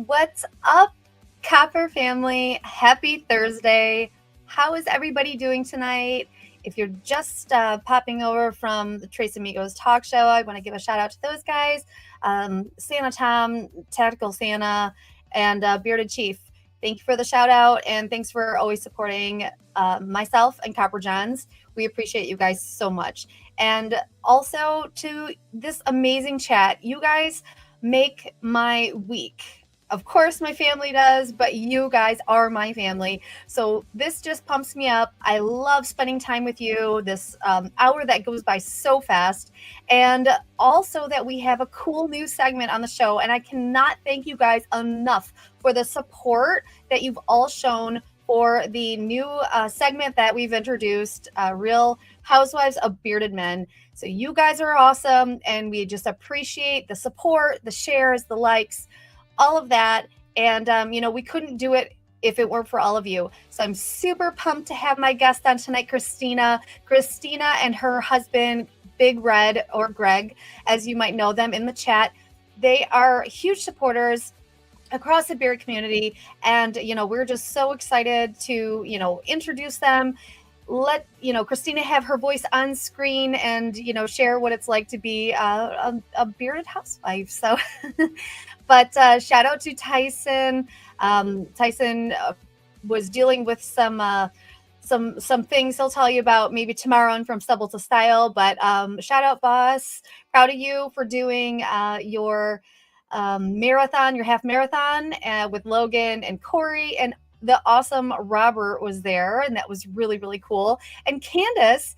What's up, Copper family? Happy Thursday. How is everybody doing tonight? If you're just popping over from the Trace Amigos talk show, I want to give a shout out to those guys, Santa Tom, Tactical Santa, and Bearded Chief. Thank you for the shout out, and thanks for always supporting myself and Copper Johns. We appreciate you guys so much. And also to this amazing chat, you guys make my week. Of course, my family does, but you guys are my family. So this just pumps me up. I love spending time with you, this hour that goes by so fast. And also that we have a cool new segment on the show. And I cannot thank you guys enough for the support that you've all shown for the new segment that we've introduced, Real Housewives of Bearded Men. So you guys are awesome, and we just appreciate the support, the shares, the likes, all of that. And, we couldn't do it if it weren't for all of you. So I'm super pumped to have my guest on tonight, Christina. Christina and her husband, Big Red, or Greg, as you might know them in the chat. They are huge supporters across the beard community. And, we're just so excited to, introduce them. Let Christina have her voice on screen and share what it's like to be a bearded housewife. So but shout out to Tyson. Tyson was dealing with some things he'll tell you about maybe tomorrow on From Stubble to Style. But shout out, boss. Proud of you for doing your marathon, your half marathon with Logan and Corey, and the awesome Robert was there, and that was really, really cool. And Candace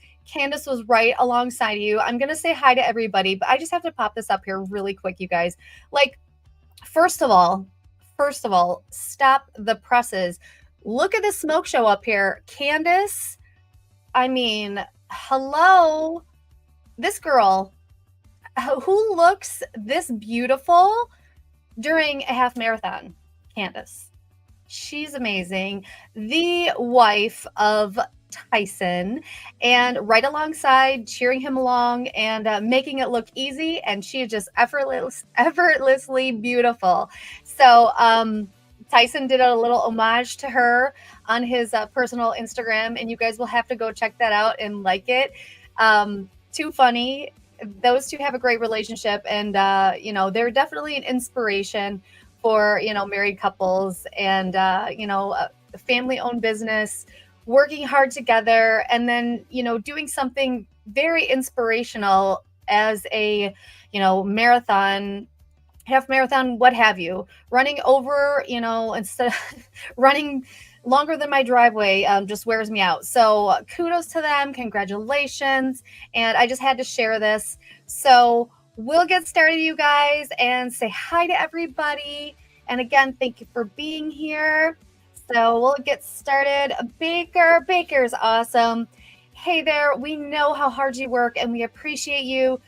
was right alongside you. I'm going to say hi to everybody, but I just have to pop this up here really quick, you guys. First of all, stop the presses. Look at the smoke show up here. Candace, hello. This girl who looks this beautiful during a half marathon, Candace. She's amazing. The wife of Tyson, and right alongside, cheering him along and making it look easy. And she is just effortlessly beautiful. So Tyson did a little homage to her on his personal Instagram, and you guys will have to go check that out and like it. Too funny. Those two have a great relationship, and they're definitely an inspiration for married couples and a family-owned business, working hard together, and then doing something very inspirational as a marathon, half marathon, what have you, running over instead of running longer than my driveway just wears me out. So kudos to them, congratulations, and I just had to share this. So we'll get started, you guys, and say hi to everybody. And again, thank you for being here. So we'll get started. Baker's awesome. Hey there, we know how hard you work and we appreciate you.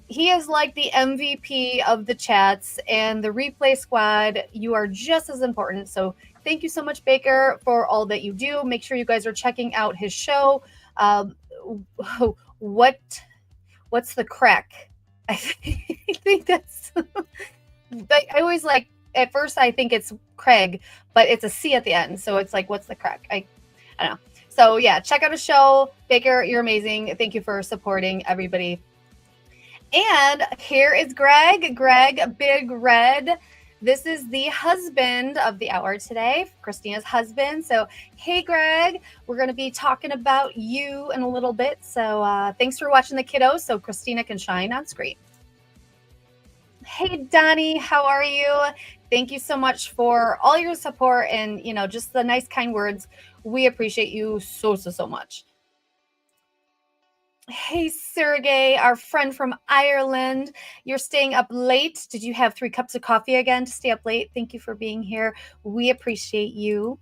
He is like the MVP of the chats and the replay squad. You are just as important. So thank you so much, Baker, for all that you do. Make sure you guys are checking out his show. What's the crack? I think that's I always at first I think it's Craig, but it's a C at the end. So it's what's the crack? I don't know. So yeah, check out his show. Baker, you're amazing. Thank you for supporting everybody. And here is Greg, Big Red. This is the husband of the hour today, Christina's husband. So, hey, Greg, we're going to be talking about you in a little bit. So thanks for watching the kiddos so Christina can shine on screen. Hey, Donnie, how are you? Thank you so much for all your support and, just the nice, kind words. We appreciate you so much. Hey, Sergey, our friend from Ireland. You're staying up late. Did you have 3 cups of coffee again to stay up late? Thank you for being here. We appreciate you.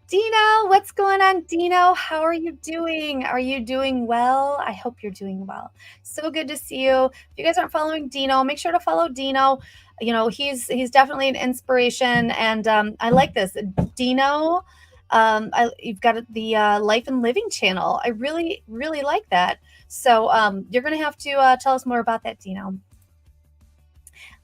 Dino, what's going on, Dino? How are you doing? Are you doing well? I hope you're doing well. So good to see you. If you guys aren't following Dino, make sure to follow Dino. He's definitely an inspiration, and I like this. Dino, you've got the Life and Living channel. I really, really like that. So you're going to have to tell us more about that, Dino.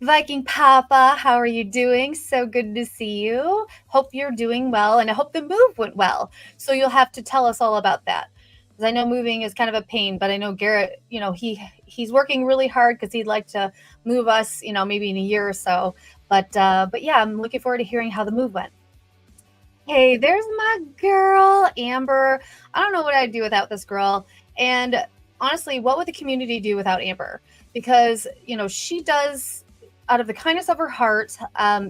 Viking Papa, how are you doing? So good to see you. Hope you're doing well, and I hope the move went well. So you'll have to tell us all about that. Because I know moving is kind of a pain, but I know Garrett, he's working really hard because he'd like to move us, maybe in a year or so. But yeah, I'm looking forward to hearing how the move went. Hey, there's my girl, Amber. I don't know what I'd do without this girl. And honestly, what would the community do without Amber? Because, she does, out of the kindness of her heart,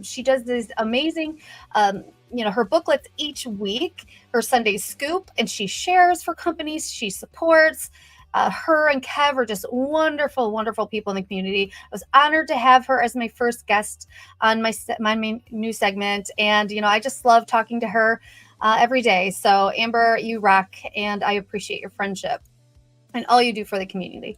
she does these amazing, her booklets each week, her Sunday scoop, and she shares for companies she supports. Her and Kev are just wonderful, wonderful people in the community. I was honored to have her as my first guest on my main new segment, and I just love talking to her every day. So Amber, you rock, and I appreciate your friendship and all you do for the community.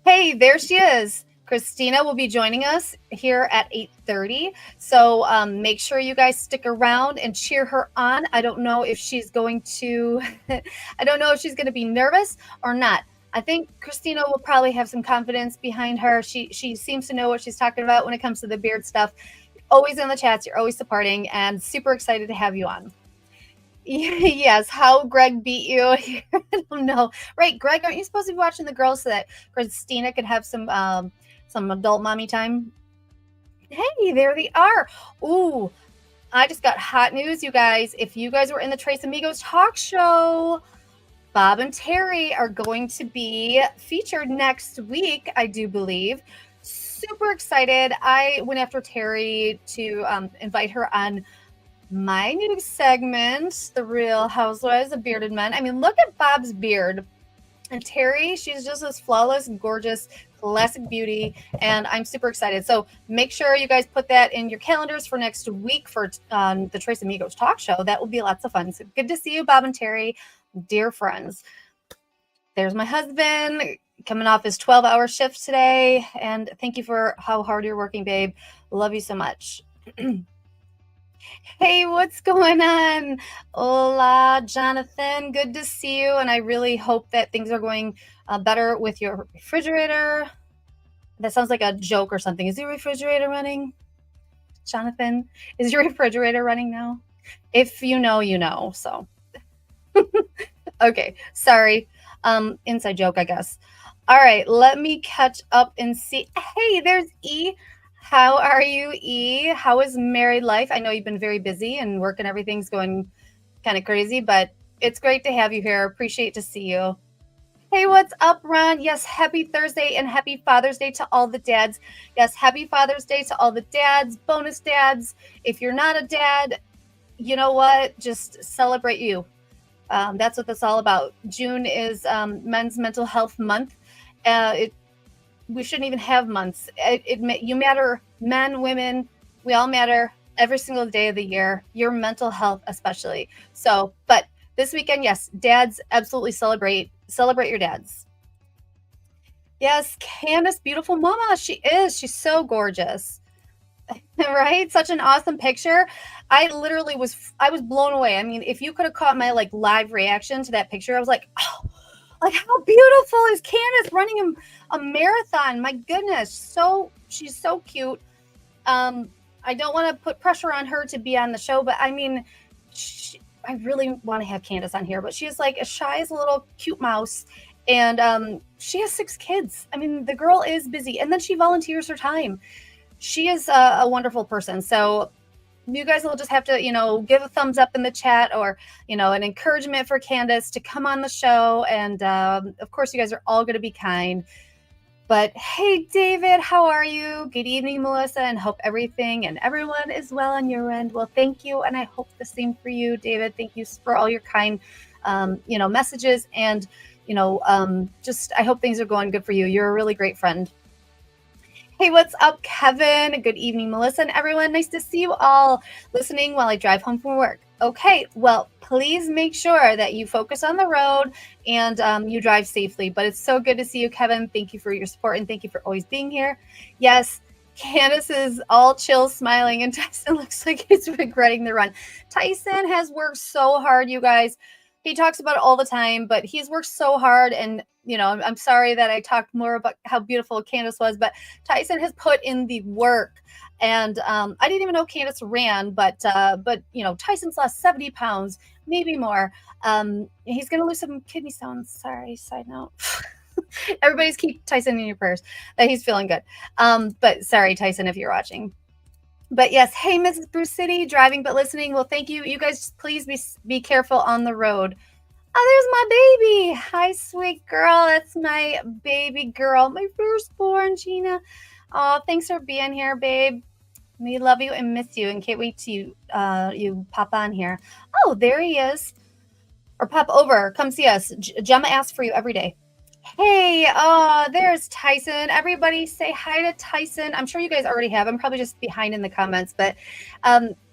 Hey, there she is. Christina will be joining us here at 8:30. So make sure you guys stick around and cheer her on. I don't know if she's going to, I don't know if she's going to be nervous or not. I think Christina will probably have some confidence behind her. She seems to know what she's talking about when it comes to the beard stuff. Always in the chats, you're always supporting, and super excited to have you on. Yes, how Greg beat you. I don't know. Right, Greg, aren't you supposed to be watching the girls so that Christina could have some adult mommy time? Hey, there they are. Ooh, I just got hot news, you guys. If you guys were in the Trace Amigos talk show, Bob and Terry are going to be featured next week, I do believe. Super excited. I went after Terry to invite her on my new segment, The Real Housewives of Bearded Men. I mean, look at Bob's beard. And Terry, she's just this flawless, gorgeous, classic beauty. And I'm super excited. So make sure you guys put that in your calendars for next week for the Trace Amigos talk show. That will be lots of fun. So good to see you, Bob and Terry, dear friends. There's my husband coming off his 12-hour shift today. And thank you for how hard you're working, babe. Love you so much. Hey, what's going on? Hola, Jonathan. Good to see you. And I really hope that things are going better with your refrigerator. That sounds like a joke or something. Is your refrigerator running? Jonathan, is your refrigerator running now? If you know, you know. So, okay. Sorry. Inside joke, I guess. All right. Let me catch up and see. Hey, there's E. How are you, E? How is married life? I know you've been very busy and work and everything's going kind of crazy, but it's great to have you here. Appreciate to see you. Hey, what's up, Ron? Yes, happy Thursday and happy Father's Day to all the dads. Yes, happy Father's Day to all the dads, bonus dads. If you're not a dad, you know what? Just celebrate you. That's what that's all about. June is Men's Mental Health Month. We shouldn't even have months. You matter, men, women, we all matter every single day of the year, your mental health especially. So, but this weekend, yes, dads, absolutely celebrate your dads. Yes, Candace, beautiful mama. She is. She's so gorgeous. Right? Such an awesome picture. I was blown away. I mean, if you could have caught my live reaction to that picture, I was like, oh, like how beautiful is Candace running a marathon? My goodness, she's so cute. I don't want to put pressure on her to be on the show, but I mean, I really want to have Candace on here, but she's like as shy as a little cute mouse, and she has 6 kids. I mean, the girl is busy, and then she volunteers her time. She is a wonderful person. So you guys will just have to, give a thumbs up in the chat or, an encouragement for Candace to come on the show. And of course, you guys are all going to be kind. But hey, David, how are you? Good evening, Melissa, and hope everything and everyone is well on your end. Well, thank you. And I hope the same for you, David. Thank you for all your kind, messages. And, just I hope things are going good for you. You're a really great friend. Hey, what's up, Kevin? Good evening, Melissa, and everyone. Nice to see you all listening while I drive home from work. Okay, well, please make sure that you focus on the road and you drive safely. But it's so good to see you, Kevin. Thank you for your support and thank you for always being here. Yes, Candace is all chill, smiling, and Tyson looks like he's regretting the run. Tyson has worked so hard, you guys. He talks about it all the time, but he's worked so hard, and I'm sorry that I talked more about how beautiful Candace was, but Tyson has put in the work. And I didn't even know Candace ran, but Tyson's lost 70 pounds, maybe more. He's going to lose some kidney stones. Sorry, side note. Everybody's keep Tyson in your prayers that he's feeling good. But sorry, Tyson, if you're watching. But yes, hey, Mrs. Bruce City, driving but listening. Well, thank you. You guys, please be careful on the road. Oh, there's my baby. Hi, sweet girl. That's my baby girl, my firstborn, Gina. Oh, thanks for being here, babe. We love you and miss you and can't wait to you pop on here. Oh, there he is. Or pop over. Come see us. Gemma asks for you every day. Hey, there's Tyson. Everybody say hi to Tyson. I'm sure you guys already have. I'm probably just behind in the comments. But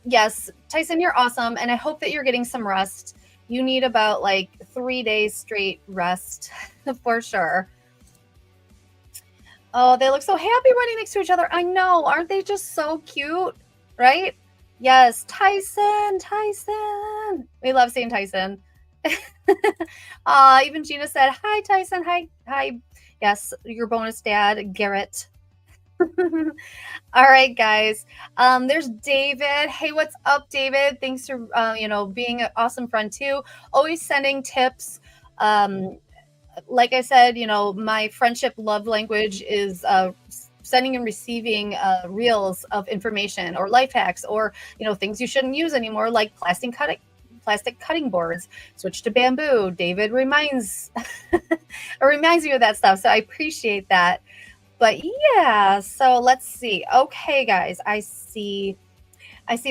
yes, Tyson, you're awesome. And I hope that you're getting some rest. You need about like 3 days straight rest for sure. Oh, they look so happy running next to each other. I know. Aren't they just so cute? Right? Yes. Tyson. We love seeing Tyson. Even Gina said, hi, Tyson. Hi. Yes, your bonus dad, Garrett. All right, guys. There's David. Hey, what's up, David? Thanks for being an awesome friend too. Always sending tips. Like I said, my friendship love language is sending and receiving reels of information or life hacks or things you shouldn't use anymore, like plastic cutting boards. Switch to bamboo. David reminds you of that stuff, so I appreciate that. But yeah, so let's see. Okay, guys, I see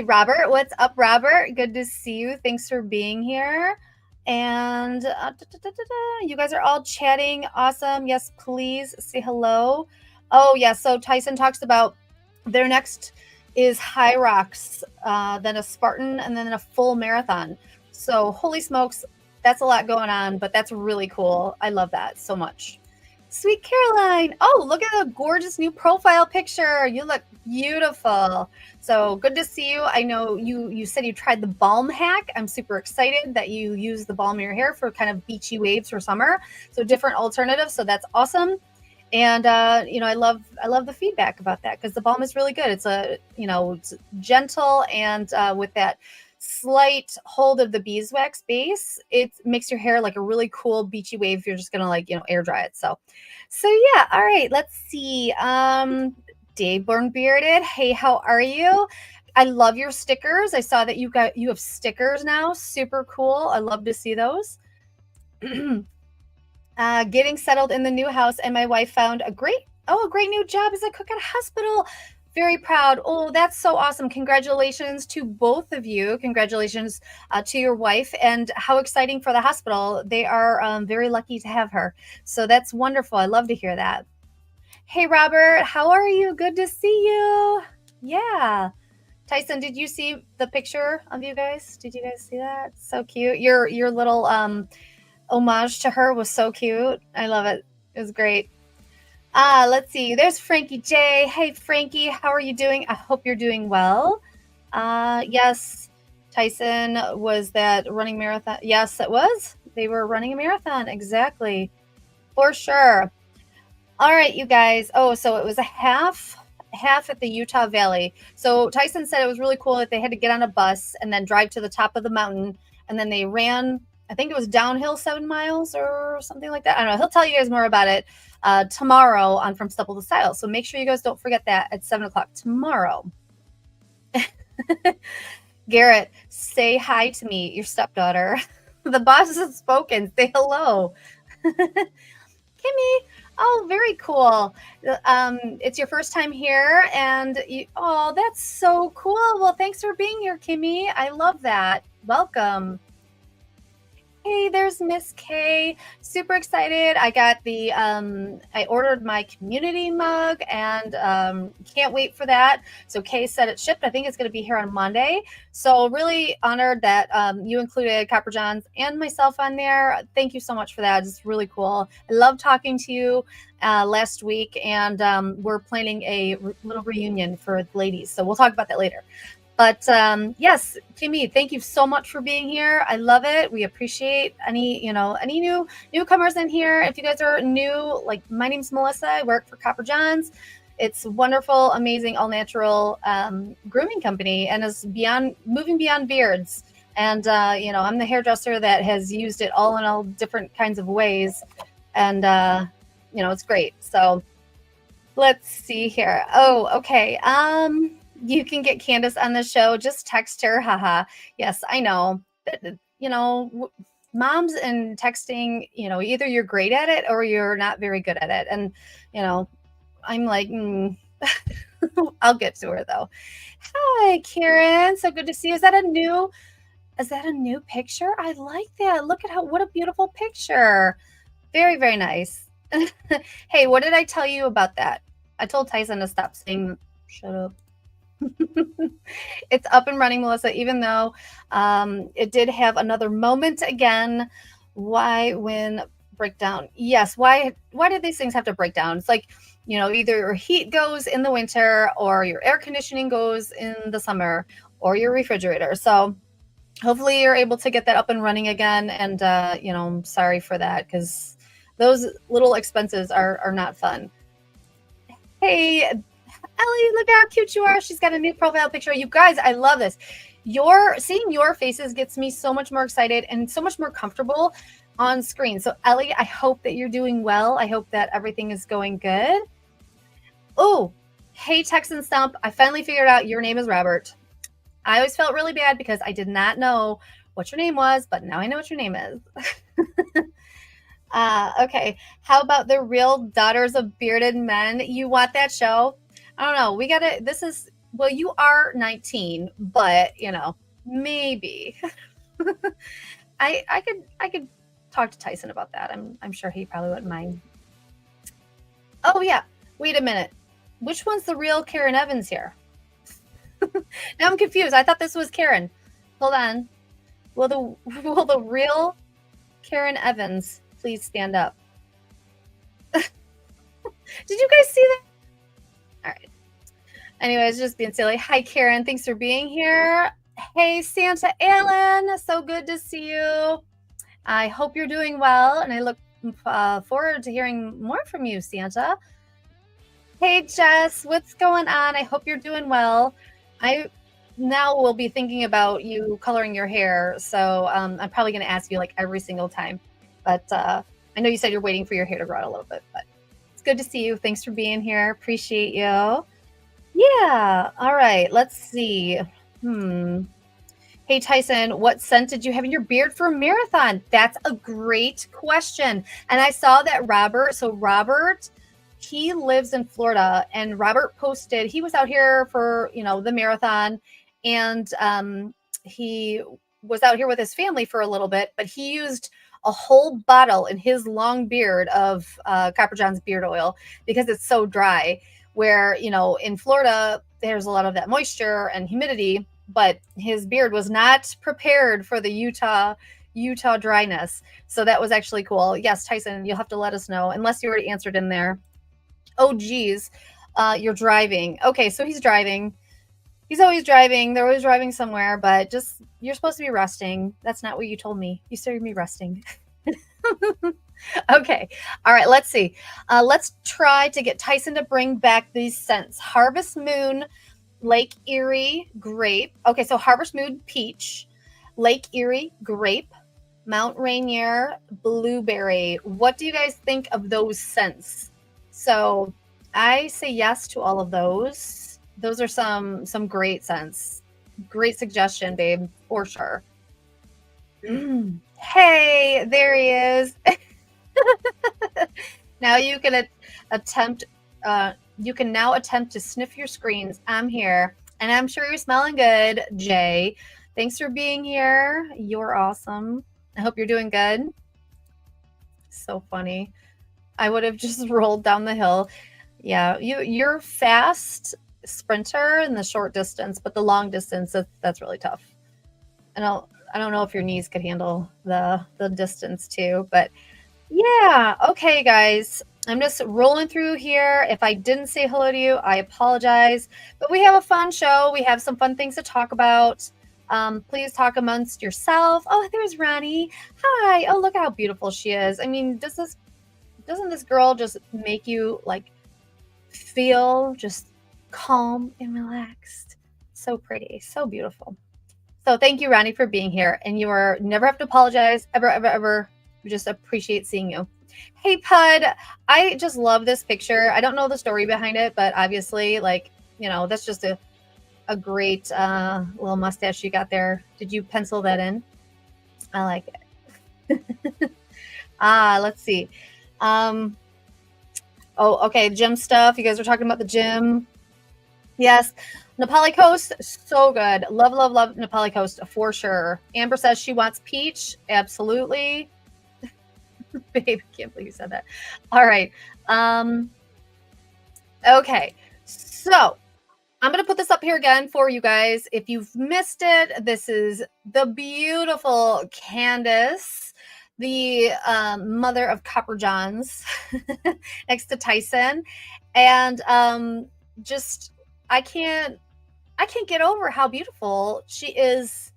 Robert. What's up, Robert? Good to see you. Thanks for being here. And you guys are all chatting. Awesome. Yes, please say hello. Oh, yeah. So Tyson talks about their next is High Rocks, then a Spartan, and then a full marathon. So holy smokes, that's a lot going on, but that's really cool. I love that so much. Sweet Caroline. Oh, look at the gorgeous new profile picture. You look beautiful. So good to see you. I know you said you tried the balm hack. I'm super excited that you use the balm in your hair for kind of beachy waves for summer. So different alternatives. So that's awesome. And I love the feedback about that because the balm is really good. It's it's gentle and with that slight hold of the beeswax base, it makes your hair like a really cool beachy wave if you're just gonna air dry it. So yeah. All right, let's see. Dave Born Bearded. Hey, how are you? I love your stickers. I saw that you have stickers now. Super cool. I love to see those. Getting settled in the new house, and my wife found a great new job as a cook at a hospital. Very proud. Oh, that's so awesome. Congratulations to both of you. Congratulations to your wife, and how exciting for the hospital. They are very lucky to have her. So that's wonderful. I love to hear that. Hey, Robert, how are you? Good to see you. Yeah. Tyson, did you see the picture of you guys? Did you guys see that? So cute. Your little homage to her was so cute. I love it. It was great. Let's see. There's Frankie J. Hey, Frankie, how are you doing? I hope you're doing well. Yes, Tyson was that running marathon. Yes, it was. They were running a marathon. Exactly. For sure. All right, you guys. Oh, so it was a half at the Utah Valley. So Tyson said it was really cool that they had to get on a bus and then drive to the top of the mountain. And then they ran, I think it was downhill 7 miles or something like that. I don't know. He'll tell you guys more about it tomorrow on From Stubble to Style. So make sure you guys don't forget that at 7 o'clock tomorrow. Garrett, say hi to me, your stepdaughter. The boss has spoken. Say hello. Kimmy. Oh, very cool. It's your first time here, and that's so cool. Well, thanks for being here, Kimmy. I love that. Welcome. Hey, there's Miss K. Super excited. I got I ordered my community mug and can't wait for that. So Kay said it shipped. I think it's going to be here on Monday. So really honored that you included Copper Johns and myself on there. Thank you so much for that. It's really cool. I love talking to you last week, and we're planning a little reunion for the ladies. So we'll talk about that later. But yes, Kimmy, thank you so much for being here. I love it. We appreciate any newcomers in here. If you guys are new, like my name's Melissa. I work for Copper Johns. It's wonderful, amazing, all natural grooming company, and is moving beyond beards. And I'm the hairdresser that has used it all in all different kinds of ways, and it's great. So let's see here. Oh, okay. You can get Candace on the show. Just text her. Haha. Yes, I know. Moms and texting, either you're great at it or you're not very good at it. And, I'm like, I'll get to her though. Hi, Karen. So good to see you. Is that a new picture? I like that. Look at what a beautiful picture. Very, very nice. Hey, what did I tell you about that? I told Tyson to stop saying, shut up. It's up and running, Melissa, even though it did have another moment again. Why when breakdown? Yes. Why did these things have to break down? It's like, either your heat goes in the winter or your air conditioning goes in the summer or your refrigerator. So hopefully you're able to get that up and running again. And, I'm sorry for that because those little expenses are not fun. Hey, Ellie, look how cute you are. She's got a new profile picture. You guys, I love this. Seeing your faces gets me so much more excited and so much more comfortable on screen. So Ellie, I hope that you're doing well. I hope that everything is going good. Oh, hey, Texan Stump. I finally figured out your name is Robert. I always felt really bad because I did not know what your name was, but now I know what your name is. Okay. How about the Real Daughters of Bearded Men? You want that show? I don't know. Well, you are 19, but maybe. I could talk to Tyson about that. I'm sure he probably wouldn't mind. Oh yeah. Wait a minute. Which one's the real Karen Evans here? Now I'm confused. I thought this was Karen. Hold on. Will the real Karen Evans please stand up? Did you guys see that? All right. Anyways, just being silly. Hi, Karen. Thanks for being here. Hey, Santa Alan. So good to see you. I hope you're doing well, and I look forward to hearing more from you, Santa. Hey, Jess. What's going on? I hope you're doing well. I now will be thinking about you coloring your hair, so I'm probably going to ask you like every single time. But I know you said you're waiting for your hair to grow out a little bit, but it's good to see you. Thanks for being here. Appreciate you. Yeah. All right. Let's see. Hey, Tyson, what scent did you have in your beard for a marathon? That's a great question. And I saw that Robert, he lives in Florida, and Robert posted, he was out here for, the marathon, and he was out here with his family for a little bit, but he used a whole bottle in his long beard of Copper John's beard oil because it's so dry. Where, in Florida, there's a lot of that moisture and humidity, but his beard was not prepared for the Utah dryness. So that was actually cool. Yes, Tyson, you'll have to let us know, unless you already answered in there. Oh, geez. You're driving. Okay, so he's driving. He's always driving. They're always driving somewhere, but you're supposed to be resting. That's not what you told me. You said me resting. Okay. All right. Let's see. Let's try to get Tyson to bring back these scents. Harvest Moon, Lake Erie, grape. Okay. So Harvest Moon, peach, Lake Erie, grape, Mount Rainier, blueberry. What do you guys think of those scents? So I say yes to all of those. Those are some great scents. Great suggestion, babe, for sure. Hey, there he is. Now you can attempt. You can now attempt to sniff your screens. I'm here, and I'm sure you're smelling good, Jay. Thanks for being here. You're awesome. I hope you're doing good. So funny. I would have just rolled down the hill. Yeah, you're fast sprinter in the short distance, but the long distance that's really tough. I don't know if your knees could handle the distance too, but yeah. Okay, guys. I'm just rolling through here. If I didn't say hello to you, I apologize. But we have a fun show. We have some fun things to talk about. Please talk amongst yourself. Oh, there's Ronnie. Hi. Oh, look how beautiful she is. I mean, doesn't this girl just make you like feel just calm and relaxed? So pretty, so beautiful. So thank you, Ronnie, for being here. And you are never have to apologize, ever, ever, ever. We just appreciate seeing you. Hey, Pud, I just love this picture. I don't know the story behind it, but obviously, like, that's just a great little mustache you got there. Did you pencil that in? I like it. Let's see. Oh, okay, gym stuff. You guys were talking about the gym. Yes. Nepali Coast, so good. Love, love, love Nepali Coast for sure. Amber says she wants peach. Absolutely. Babe, I can't believe you said that. All right. Okay. So I'm going to put this up here again for you guys. If you've missed it, this is the beautiful Candace, the mother of Copper Johns, next to Tyson. And just, I can't get over how beautiful she is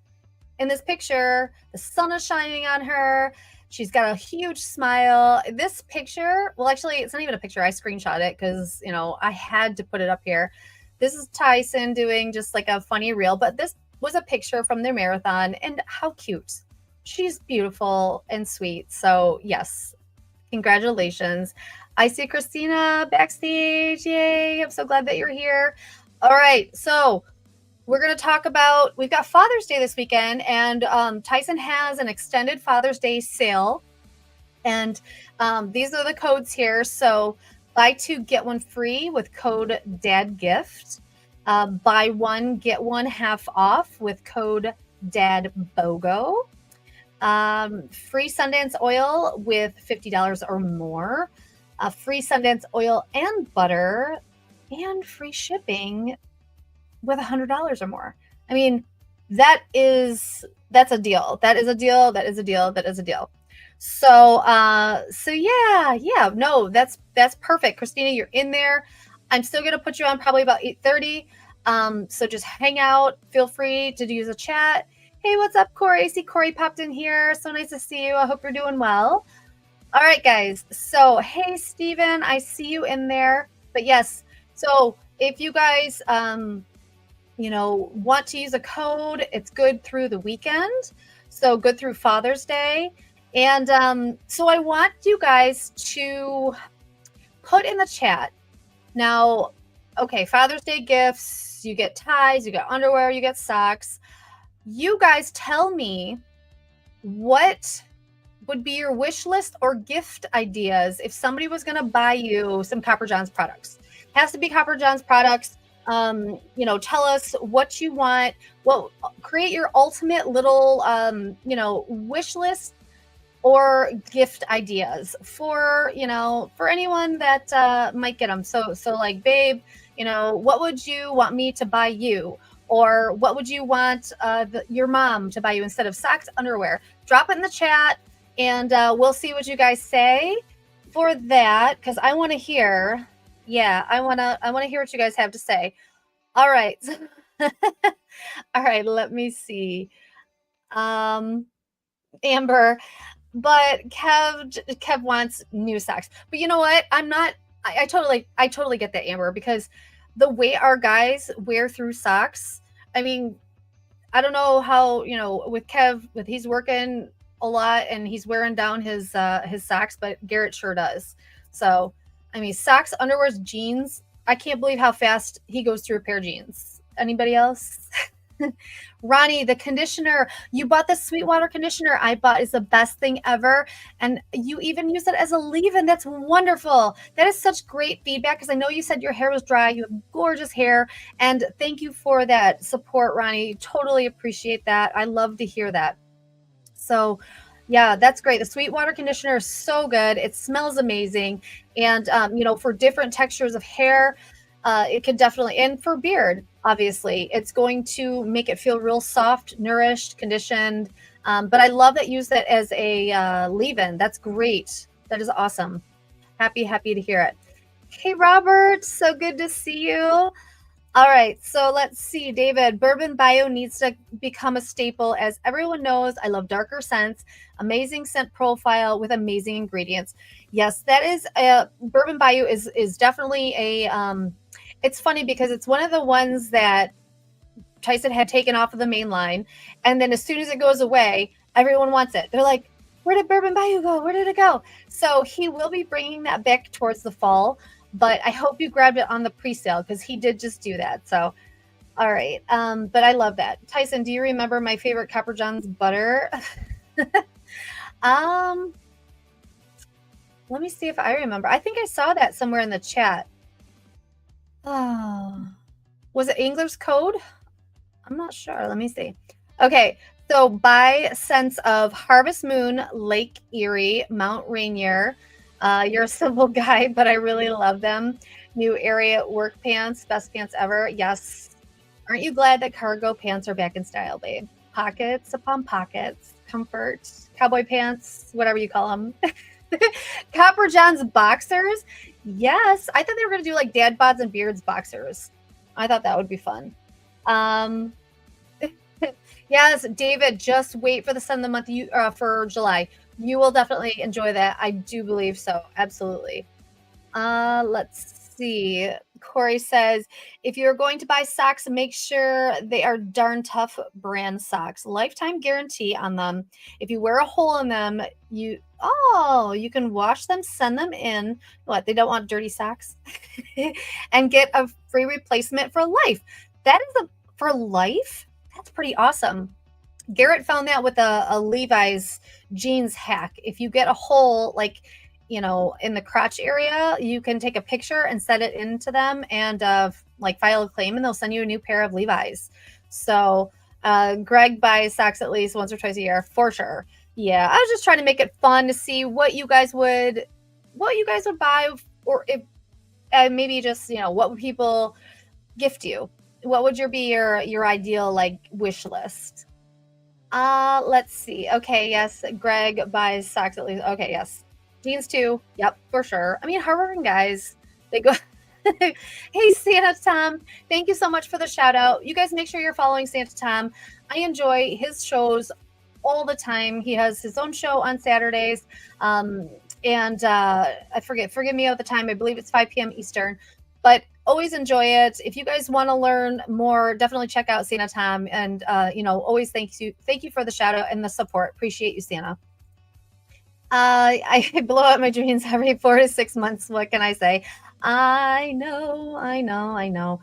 in this picture. The sun is shining on her. She's got a huge smile. This picture, well, actually, it's not even a picture. I screenshot it because, I had to put it up here. This is Tyson doing just like a funny reel, but this was a picture from their marathon, and how cute. She's beautiful and sweet. So, yes, congratulations. I see Christina backstage. Yay. I'm so glad that you're here. All right. So, we're going to talk about, we've got Father's Day this weekend, and Tyson has an extended Father's Day sale. And these are the codes here. So buy two, get one free with code DADGIFT. Buy one, get one half off with code DADBOGO. Free Sundance oil with $50 or more. Free Sundance oil and butter, and free shipping with $100 or more. I mean, that's a deal. That is a deal. That is a deal. That is a deal. So yeah, no, that's perfect. Christina, you're in there. I'm still going to put you on probably about 8:30. So just hang out. Feel free to use a chat. Hey, what's up, Corey? I see Corey popped in here. So nice to see you. I hope you're doing well. All right, guys. So, hey, Steven, I see you in there. But yes, so if you guys, want to use a code, it's good through the weekend. So good through Father's Day. And so I want you guys to put in the chat. Now, okay, Father's Day gifts, you get ties, you get underwear, you get socks. You guys tell me what would be your wish list or gift ideas if somebody was going to buy you some Copper Johns products. It has to be Copper Johns products. Tell us what you want. Well, create your ultimate little, wish list or gift ideas for anyone that might get them. So like, babe, what would you want me to buy you? Or what would you want your mom to buy you instead of socks, underwear? Drop it in the chat, and we'll see what you guys say for that, because I want to hear. Yeah, I want to hear what you guys have to say. All right. All right, let me see. Amber, but Kev wants new socks. But you know what? I totally get that, Amber, because the way our guys wear through socks, I mean, I don't know how, with Kev, he's working a lot and he's wearing down his socks, but Garrett sure does. So, I mean, socks, underwear, jeans. I can't believe how fast he goes through a pair of jeans. Anybody else? Ronnie, the conditioner, you bought the Sweetwater conditioner I bought is the best thing ever. And you even use it as a leave-in. That's wonderful. That is such great feedback, because I know you said your hair was dry. You have gorgeous hair. And thank you for that support, Ronnie. Totally appreciate that. I love to hear that. So yeah, that's great. The Sweetwater conditioner is so good. It smells amazing. And, for different textures of hair, it can definitely, and for beard, obviously, it's going to make it feel real soft, nourished, conditioned. But I love that you use that as a leave-in. That's great. That is awesome. Happy to hear it. Hey, Robert, so good to see you. All right, so let's see, David. Bourbon Bio needs to become a staple. As everyone knows, I love darker scents, amazing scent profile with amazing ingredients. Yes, that is Bourbon Bio is definitely a. It's funny because it's one of the ones that Tyson had taken off of the main line, and then as soon as it goes away, everyone wants it. They're like, "Where did Bourbon Bayou go? Where did it go?" So he will be bringing that back towards the fall, but I hope you grabbed it on the pre-sale because he did just do that. So, all right, but I love that. Tyson, do you remember my favorite Copper John's butter? um, let me see if I remember. I think I saw that somewhere in the chat. Oh, was it English Code? I'm not sure. Let me see. Okay, so by sense of Harvest Moon, Lake Erie, Mount Rainier. You're a simple guy, but I really love them. New area work pants, best pants ever. Yes. Aren't you glad that cargo pants are back in style, babe? Pockets upon pockets, comfort, cowboy pants, whatever you call them. Copper John's boxers. Yes, I thought they were going to do like dad bods and beards boxers. I thought that would be fun. Um, yes, David, just wait for the sun of the month for July. You will definitely enjoy that. I do believe so. Absolutely. Let's see. Corey says, if you're going to buy socks, make sure they are darn tough brand socks. Lifetime guarantee on them. If you wear a hole in them, you can wash them, send them in. What? They don't want dirty socks, and get a free replacement for life. That is for life. That's pretty awesome. Garrett found that with a Levi's jeans hack. If you get a hole, like, in the crotch area, you can take a picture and set it into them and like file a claim, and they'll send you a new pair of Levi's. So Greg buys socks at least once or twice a year for sure. Yeah, I was just trying to make it fun to see what you guys would buy, or if maybe just what would people gift you. What would be your ideal like wish list? Let's see. Okay, yes, Greg buys socks at least. Okay, yes. Jeans too. Yep, for sure. I mean, hardworking guys, they go. Hey, Santa Tom, thank you so much for the shout out. You guys make sure you're following Santa Tom. I enjoy his shows all the time. He has his own show on Saturdays. And I forgive me of the time. I believe it's 5 p.m. Eastern, but always enjoy it. If you guys want to learn more, definitely check out Santa Tom. And always thank you for the shout out and the support. Appreciate you, Santa. I blow out my dreams every 4 to 6 months. What can I say? I know.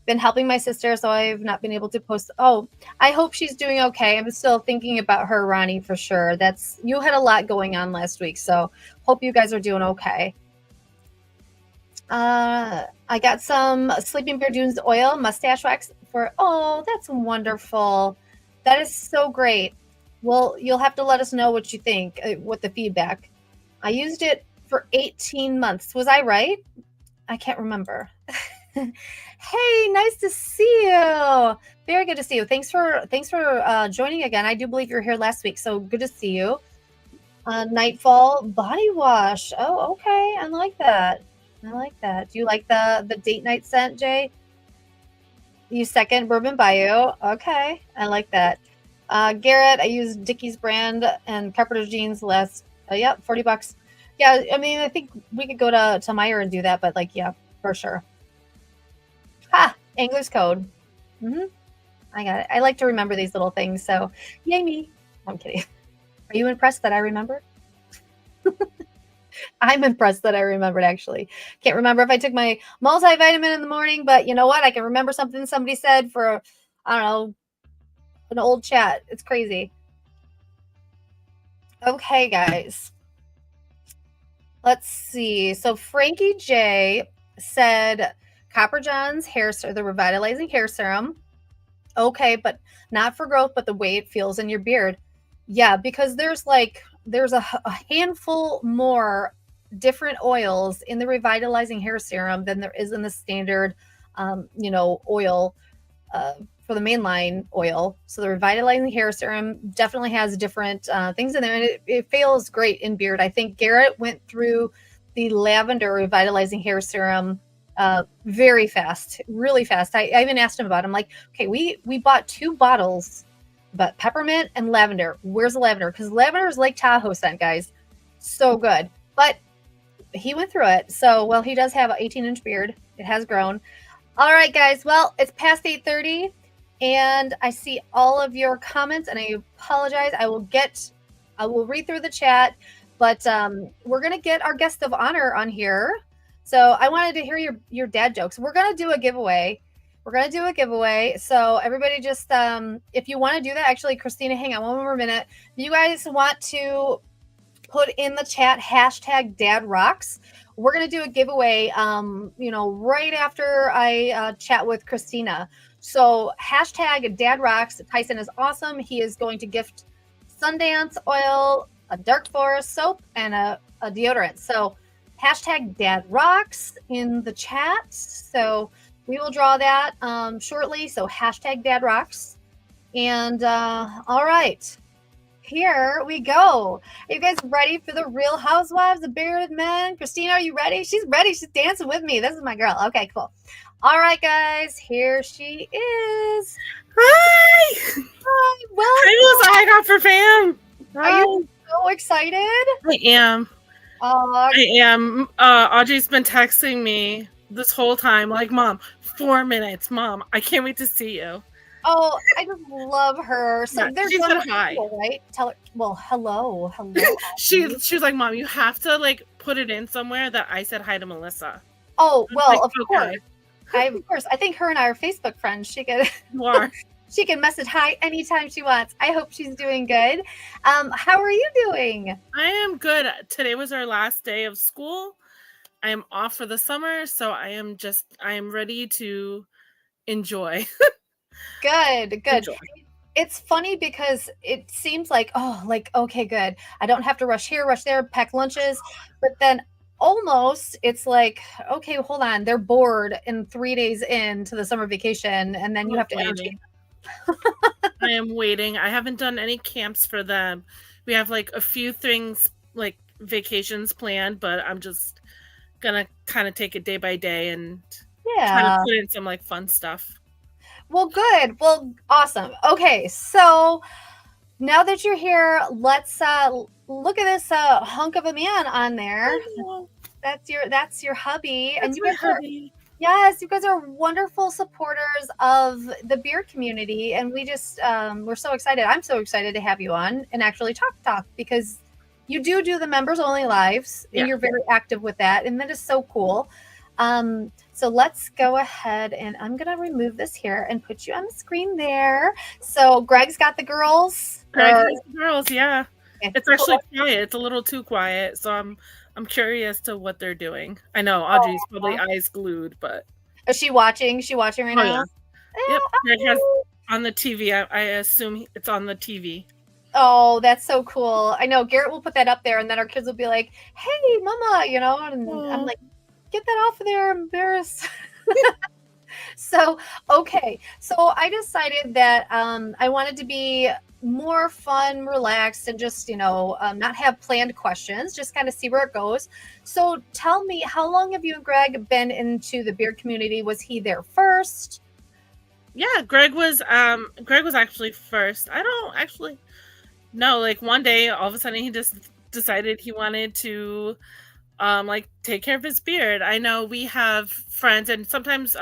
Been helping my sister, so I've not been able to post. Oh, I hope she's doing okay. I'm still thinking about her, Ronnie, for sure. You had a lot going on last week, so hope you guys are doing okay. I got some Sleeping Bear Dunes oil mustache wax that's wonderful. That is so great. Well, you'll have to let us know what you think, what the feedback. I used it for 18 months. Was I right? I can't remember. Hey, nice to see you. Very good to see you. Thanks for joining again. I do believe you were here last week, so good to see you. Nightfall body wash. Oh, okay. I like that. Do you like the date night scent, Jay? You second Bourbon Bayou. Okay. I like that. Garrett, I used Dickies brand and Carpenter jeans last. Yep, $40. Yeah, I mean, I think we could go to Meyer and do that, but like, yeah, for sure. Ha! English code. I got it. I like to remember these little things, so yay me. I'm kidding. Are you impressed that I remembered? I'm impressed that I remembered, actually. Can't remember if I took my multivitamin in the morning, but you know what? I can remember something somebody said for, I don't know, an old chat. It's crazy. Okay, guys. Let's see. So Frankie J said Copper John's the revitalizing hair serum. Okay, but not for growth, but the way it feels in your beard. Yeah, because there's a handful more different oils in the revitalizing hair serum than there is in the standard oil for the mainline oil. So the revitalizing hair serum definitely has different things in there, and it feels great in beard. I think Garrett went through the lavender revitalizing hair serum very fast, really fast. I even asked him about it. I'm like, okay, we bought 2 bottles, but peppermint and lavender. Where's the lavender? Because lavender is Lake Tahoe scent, guys. So good. But he went through it. So, well, he does have an 18-inch beard. It has grown. All right, guys. Well, it's past 8:30, and I see all of your comments, and I apologize. I will read through the chat, but we're gonna get our guest of honor on here. So I wanted to hear your dad jokes. We're gonna do a giveaway. So everybody just if you want to do that, actually, Christina, hang on one more minute. If you guys want to put in the chat hashtag Dad Rocks, we're gonna do a giveaway right after I chat with Christina. So hashtag Dad Rocks. Tyson is awesome. He is going to gift Sundance oil, a Dark Forest soap, and a deodorant. So hashtag Dad Rocks in the chat. So we will draw that shortly. So hashtag Dad Rocks. And all right, here we go. Are you guys ready for the Real Housewives of Bearded Men? Christina, are you ready? She's ready. She's dancing with me. This is my girl. Okay, cool. All right, guys, here she is. Hi. Hi, well, Hi, Got for fam. Are you so excited? I am. I am. Audrey's been texting me this whole time, like, Mom, 4 minutes. Mom, I can't wait to see you. Oh, I just love her. So Yeah, there's she said one hi. people, right? Tell her. Well, hello. She was like, Mom, you have to like put it in somewhere that I said hi to Melissa. Oh, well, like, of course. I think her and I are Facebook friends. She can. You are. She can message hi anytime she wants. I hope she's doing good. How are you doing? I am good. Today was our last day of school. I am off for the summer, so I am ready to enjoy. Good. Enjoy. It's funny because it seems like, okay, good. I don't have to rush here, rush there, pack lunches. But then almost it's like, okay, hold on. They're bored in 3 days into the summer vacation, and then you have to entertain. I am waiting. I haven't done any camps for them. We have like a few things like vacations planned, but I'm just gonna kind of take it day by day and try to put in some like fun stuff. Well, good. Well, awesome. Okay, so now that you're here, let's look at this hunk of a man on there. That's your hubby. That's my hubby. Yes, you guys are wonderful supporters of the beard community, and we just we're so excited. I'm so excited to have you on and actually talk because you do the members only lives, and you're very active with that, and that is so cool. So let's go ahead, and I'm gonna remove this here and put you on the screen there. So Greg's got the girls. Greg has the girls, yeah. Okay, it's actually quiet. It's a little too quiet, so I'm curious to what they're doing. I know Audrey's probably eyes glued, but is she watching? She watching right now? Yeah. Yep. Greg has on the TV. I assume it's on the TV. Oh, that's so cool. I know Garrett will put that up there, and then our kids will be like, "Hey, mama," and I'm like, "Get that off of there, I'm embarrassed." So, okay. So I decided that I wanted to be more fun, relaxed, and just, not have planned questions, just kind of see where it goes. So tell me, how long have you and Greg been into the beard community? Was he there first? Yeah, Greg was actually first. I don't actually know. Like one day, all of a sudden, he just decided he wanted to take care of his beard. I know we have friends, and sometimes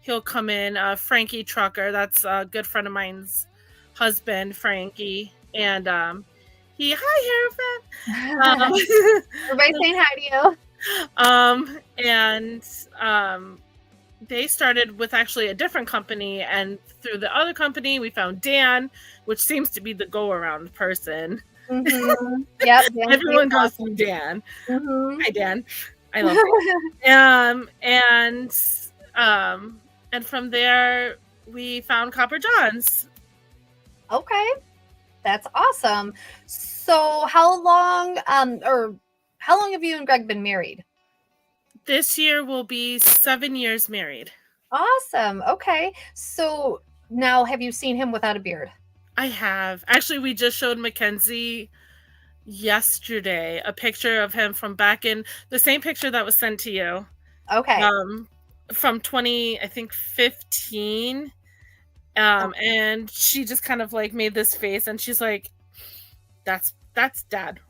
he'll come in. Frankie Trucker, that's a good friend of mine's husband, Frankie, and hi, Hierophant. Everybody saying hi to you. They started with actually a different company, and through the other company, we found Dan, which seems to be the go-around person. Mm-hmm. Yep. Everyone goes through Dan. Mm-hmm. Hi, Dan. I love him. And from there, we found Copper John's. Okay, that's awesome. So, how long have you and Greg been married? This year will be 7 years married. Awesome. Okay, so Now, have you seen him without a beard? I have. Actually, we just showed Mackenzie yesterday a picture of him from back in the same picture that was sent to you. Okay. Um, from 20, I think 15. Okay. And she just kind of like made this face and she's like, that's dad.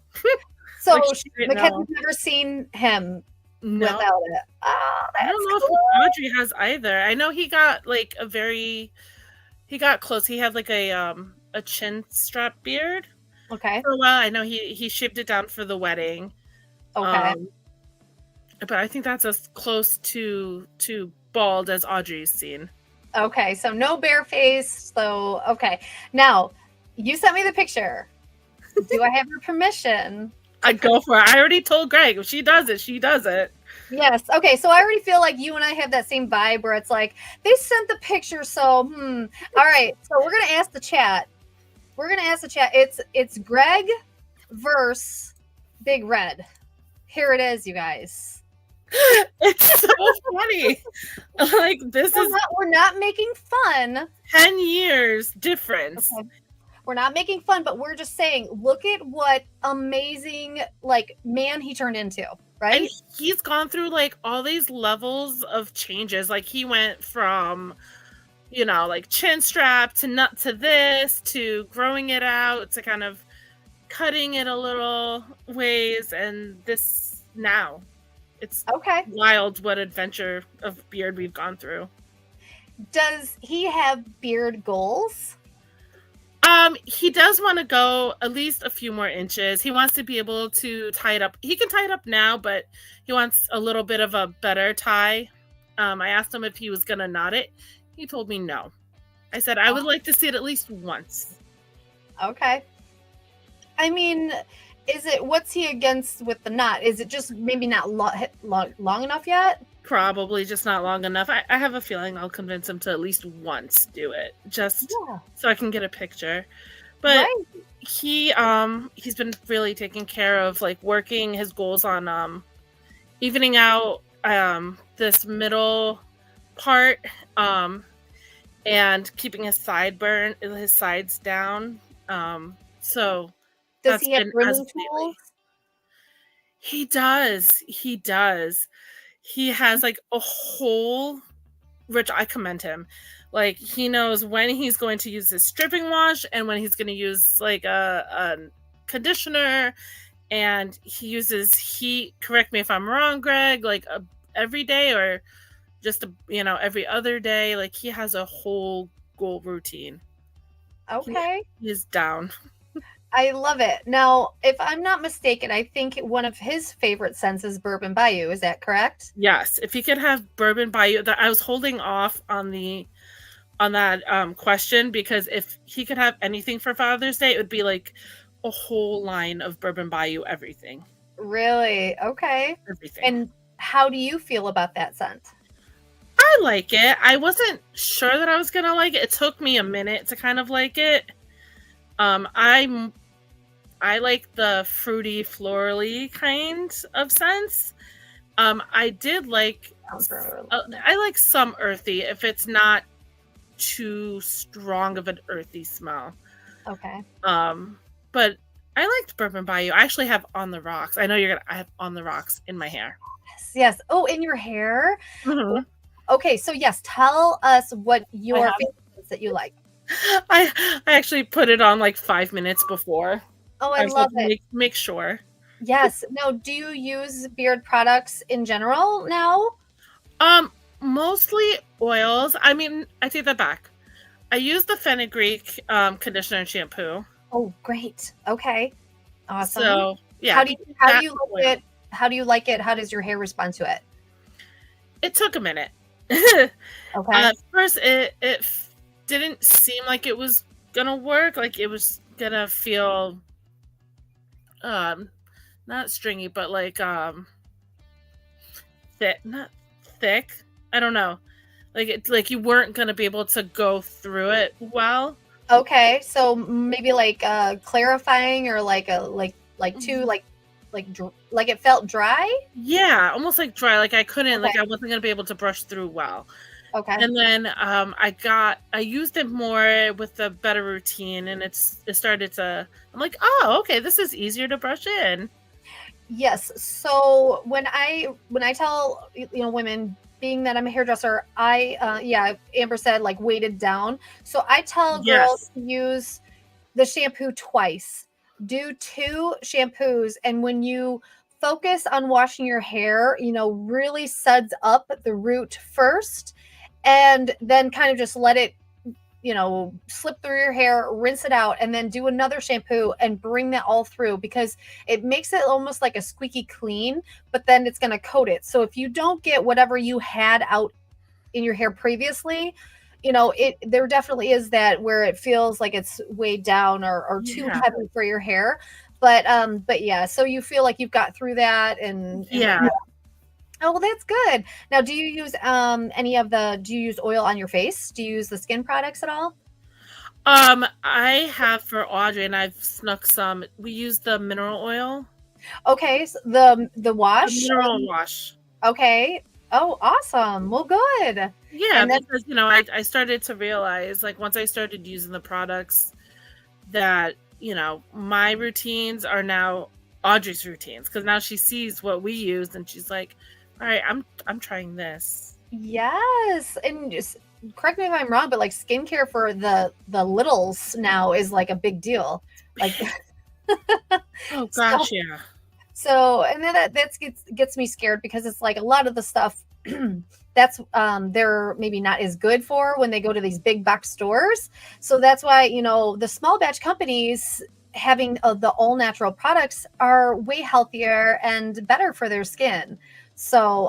So Like she didn't Mackenzie's know. never seen him No. without it. Oh, I don't that's know cool. if Audrey has either. I know he got like he got close. He had like a chin strap beard Okay. for a while. I know he shaved it down for the wedding. Okay. Um but I think that's as close to bald as Audrey's seen. Okay. So no bare face. So okay. Now, you sent me the picture. Do I have your permission? I go for it. I already told Greg if she does it, she does it. Yes. Okay. So I already feel like you and I have that same vibe where it's like they sent the picture. So All right. So we're gonna ask the chat. We're gonna ask the chat. It's Greg versus Big Red. Here it is, you guys. It's so funny. Like this is We're not making fun. 10 years difference. Okay. We're not making fun, but we're just saying, look at what amazing like man he turned into, right? And he's gone through like all these levels of changes. Like he went from, like chin strap to nut to this to growing it out to kind of cutting it a little ways, and this now. It's Okay. wild what adventure of beard we've gone through. Does he have beard goals? He does want to go at least a few more inches. He wants to be able to tie it up. He can tie it up now, but he wants a little bit of a better tie. I asked him if he was gonna knot it. He told me no. I said I would like to see it at least once. Okay. I mean, what's he against with the knot? Is it just maybe not long enough yet? Probably just not long enough. I have a feeling I'll convince him to at least once do it, just so I can get a picture. But he's been really taking care of like working his goals on evening out this middle part and keeping his sides down. So does he have grooming tools? He does. He has like a whole, which I commend him. Like he knows when he's going to use his stripping wash and when he's going to use like a conditioner, and he uses heat. Correct me if I'm wrong, Greg. Like every day or just every other day. Like he has a whole goal routine. Okay, he's down. I love it. Now, if I'm not mistaken, I think one of his favorite scents is Bourbon Bayou. Is that correct? Yes. If he could have Bourbon Bayou, I was holding off on that question, because if he could have anything for Father's Day, it would be like a whole line of Bourbon Bayou everything. Really? Okay. Everything. And how do you feel about that scent? I like it. I wasn't sure that I was gonna like it. It took me a minute to kind of like it. I like the fruity, florally kind of scents. I did like. I like some earthy if it's not too strong of an earthy smell. Okay. But I liked Bourbon Bayou. I actually have On the Rocks. I know you're gonna. I have On the Rocks in my hair. Yes. Oh, in your hair. Mm-hmm. Okay, so yes, tell us what your favorites that you like. I actually put it on like 5 minutes before. Oh, I love it. Make sure. Yes. Now, do you use beard products in general now? Mostly oils. I mean, I take that back. I use the fenugreek conditioner and shampoo. Oh, great. Okay. Awesome. So yeah. How do you like it? How do you like it? How does your hair respond to it? It took a minute. Okay. At first, it didn't seem like it was gonna work. Like it was gonna feel not stringy, but like not thick. I don't know. Like it's like you weren't gonna be able to go through it well. Okay, so maybe like clarifying or like too like it felt dry. Yeah, almost like dry. Like I couldn't. Okay. Like I wasn't gonna be able to brush through well. Okay. And then I used it more with a better routine, and it started to. I'm like, oh, okay, this is easier to brush in. Yes. So when I tell women, being that I'm a hairdresser, yeah, Amber said like weighted down. So I tell girls Yes. to use the shampoo twice. Do two shampoos, and when you focus on washing your hair, really suds up the root first, and then kind of just let it slip through your hair, rinse it out, and then do another shampoo and bring that all through, because it makes it almost like a squeaky clean, but then it's going to coat it. So if you don't get whatever you had out in your hair previously, there definitely is that where it feels like it's weighed down or too Yeah. heavy for your hair. But yeah, so you feel like you've got through that and Yeah. oh, well, that's good. Now, do you use do you use oil on your face? Do you use the skin products at all? I have for Audrey, and I've snuck some. We use the mineral oil, Okay, so the the wash. mineral wash. Okay. Oh, awesome. Well, good. Yeah, And then because I started to realize, like, once I started using the products, that my routines are now Audrey's routines, because now she sees what we use and she's like, all right, I'm trying this. yes, and just correct me if I'm wrong, but like skincare for the littles now is like a big deal. Like Oh so gosh, yeah. so and then that gets me scared, because it's like a lot of the stuff that's they're maybe not as good for when they go to these big box stores. So that's why, the small batch companies having the all natural products are way healthier and better for their skin. So